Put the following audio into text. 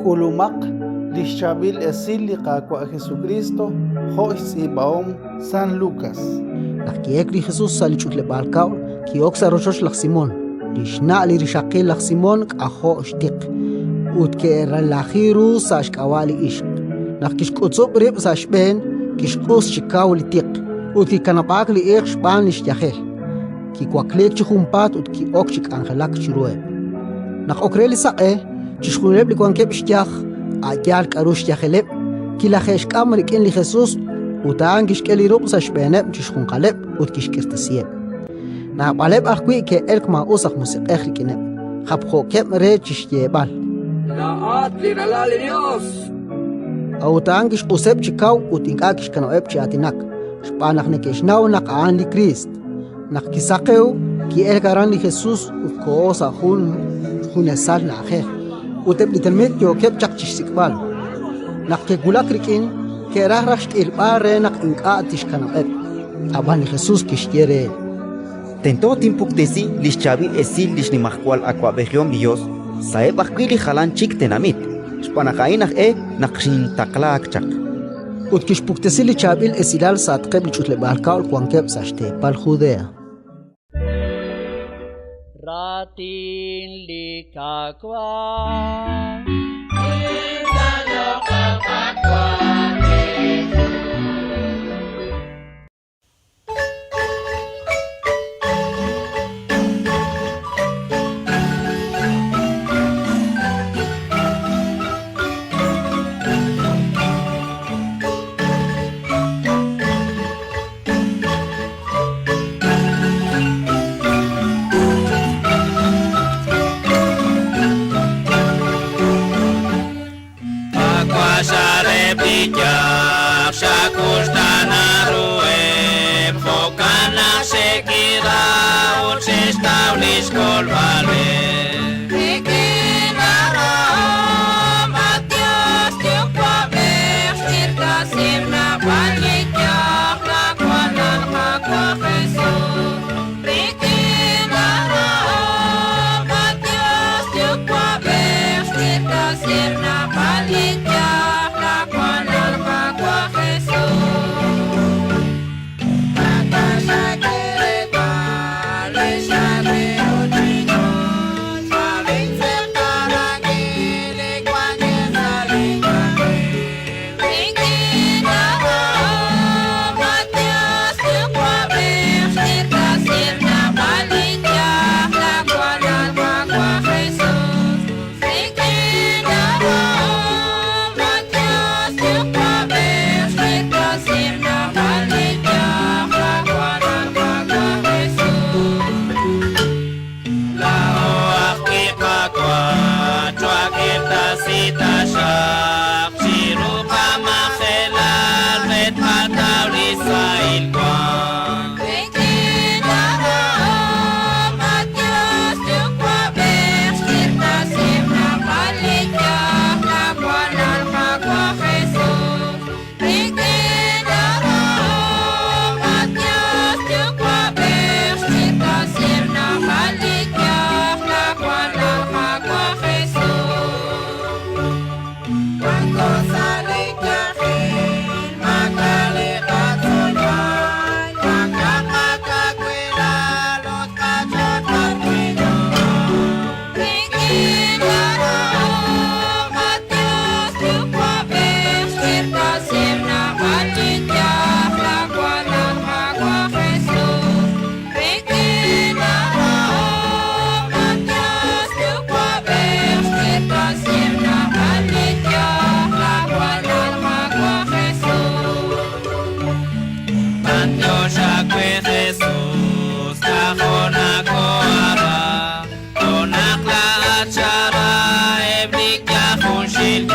Kulumak Lishabil Esiliqa kwa Jesucristo Jois Ibaom San Lucas. Nakiekri Jesús salichutle balkao kioxa rochosh lak Simón. Lishna li rishaqil lak Simón k'ajo shtiq. Utke ralahiru sash kawali ishq. Nakishkutsob rib sash ben kishkus shikaw li tiq. Utki kanapak li ikh shban lish yahel. Ki kwaklek chihumpat utki okchik angelak chirueb. Nak okreli saqe chishkhuleb li kwankeb shtiaq. Ayal karush yaheleb ki la khesh kamrik in li Jesús utaan kishkeli rub sash beneb chishkhun qaleb utkishkirtasieb. Na baleb akwi ke elkma usak musik ekhrikine. Khabkho kem re chishyebal. La atli la Dios. Autaan kishquseb chikaw utinka kishkanoeb chiatinak. Shpanak nekeshnaw naqaan li Christ. Nakisaqew ki elkaran li Jesús utkosa hunesal na akher. Uteb litermet yo kep chakchish sikbal. Nakke gulak rikin ke rahrasht ilbare nak inka tishkanoeb. Aban li Jesús kishyere. Tento timpuk desi lischabil esil lishnimakwal aquabegion Dios. Saeb akili halan chik tenamit. Spanakainach naqshin taklak chak. Utkishpuktesil li chabil esilal satqeb li chutle balkaul kwankeb sashte pal Judea. Ratin likakwa Shil